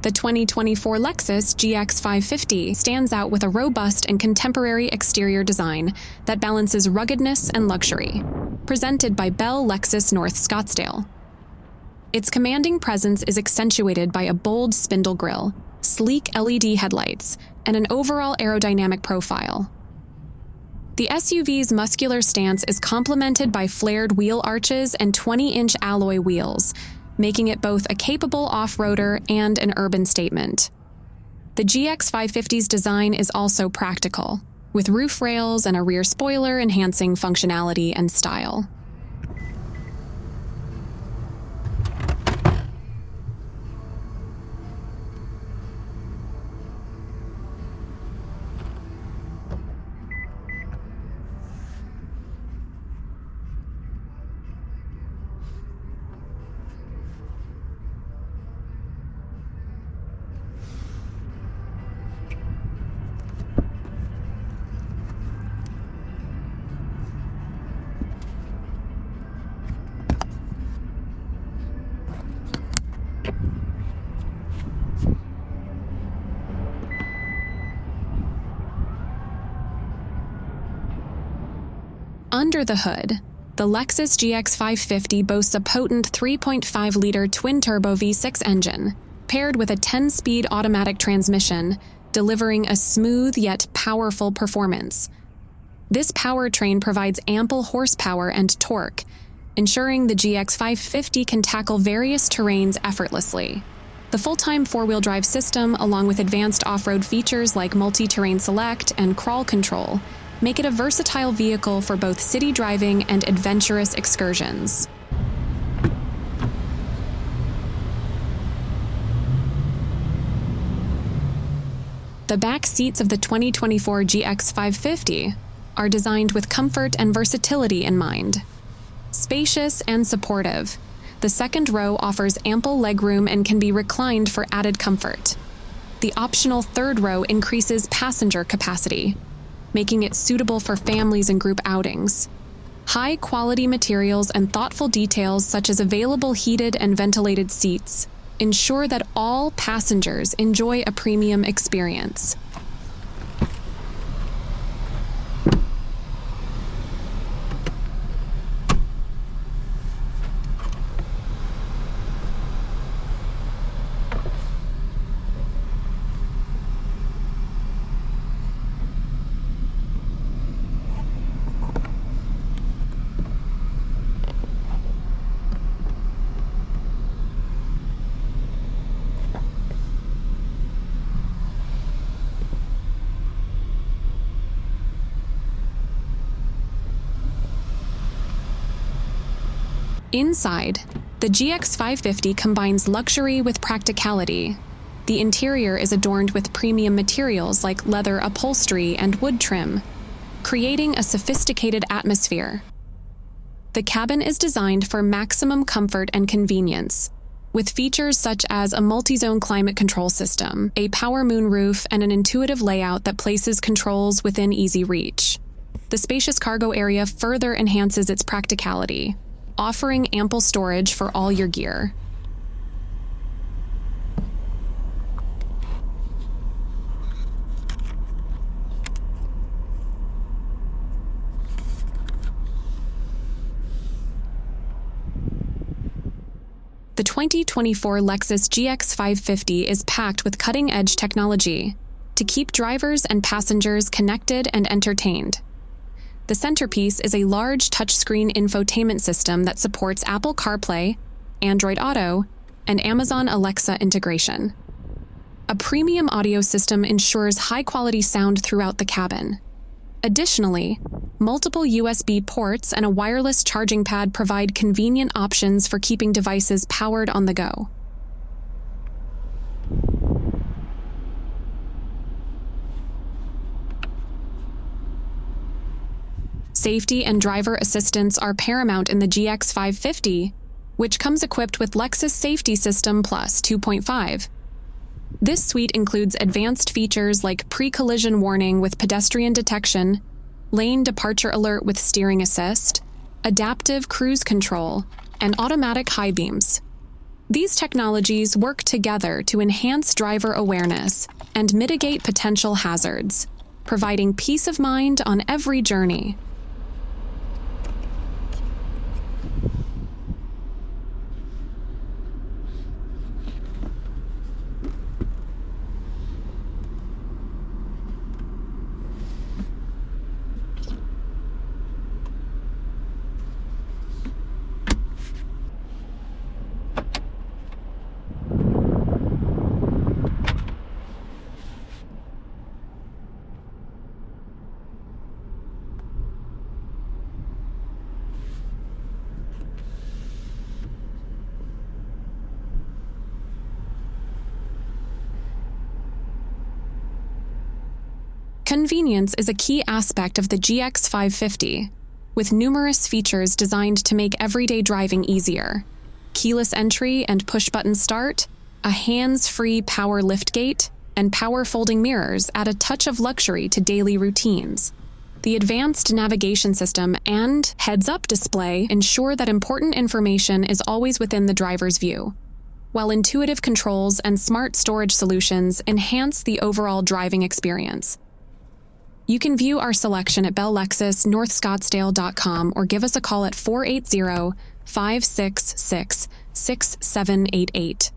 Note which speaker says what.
Speaker 1: The 2024 Lexus GX550 stands out with a robust and contemporary exterior design that balances ruggedness and luxury, presented by Bell Lexus North Scottsdale. Its commanding presence is accentuated by a bold spindle grille, sleek LED headlights, and an overall aerodynamic profile. The SUV's muscular stance is complemented by flared wheel arches and 20-inch alloy wheels, making it both a capable off-roader and an urban statement. The GX550's design is also practical, with roof rails and a rear spoiler enhancing functionality and style. Under the hood, the Lexus GX550 boasts a potent 3.5-liter twin-turbo V6 engine, paired with a 10-speed automatic transmission, delivering a smooth yet powerful performance. This powertrain provides ample horsepower and torque, ensuring the GX550 can tackle various terrains effortlessly. The full-time four-wheel drive system, along with advanced off-road features like multi-terrain select and crawl control, make it a versatile vehicle for both city driving and adventurous excursions. The back seats of the 2024 GX550 are designed with comfort and versatility in mind. Spacious and supportive, the second row offers ample legroom and can be reclined for added comfort. The optional third row increases passenger capacity, making it suitable for families and group outings. High-quality materials and thoughtful details such as available heated and ventilated seats ensure that all passengers enjoy a premium experience. Inside, the GX550 combines luxury with practicality. The interior is adorned with premium materials like leather upholstery and wood trim, creating a sophisticated atmosphere. The cabin is designed for maximum comfort and convenience, with features such as a multi-zone climate control system, a power moonroof, and an intuitive layout that places controls within easy reach. The spacious cargo area further enhances its practicality, offering ample storage for all your gear. The 2024 Lexus GX550 is packed with cutting-edge technology to keep drivers and passengers connected and entertained. The centerpiece is a large touchscreen infotainment system that supports Apple CarPlay, Android Auto, and Amazon Alexa integration. A premium audio system ensures high-quality sound throughout the cabin. Additionally, multiple USB ports and a wireless charging pad provide convenient options for keeping devices powered on the go. Safety and driver assistance are paramount in the GX550, which comes equipped with Lexus Safety System Plus 2.5. This suite includes advanced features like pre-collision warning with pedestrian detection, lane departure alert with steering assist, adaptive cruise control, and automatic high beams. These technologies work together to enhance driver awareness and mitigate potential hazards, providing peace of mind on every journey. Convenience is a key aspect of the GX550, with numerous features designed to make everyday driving easier. Keyless entry and push-button start, a hands-free power liftgate, and power folding mirrors add a touch of luxury to daily routines. The advanced navigation system and heads-up display ensure that important information is always within the driver's view, while intuitive controls and smart storage solutions enhance the overall driving experience. You can view our selection at BellLexusNorthScottsdale.com or give us a call at 480-566-6788.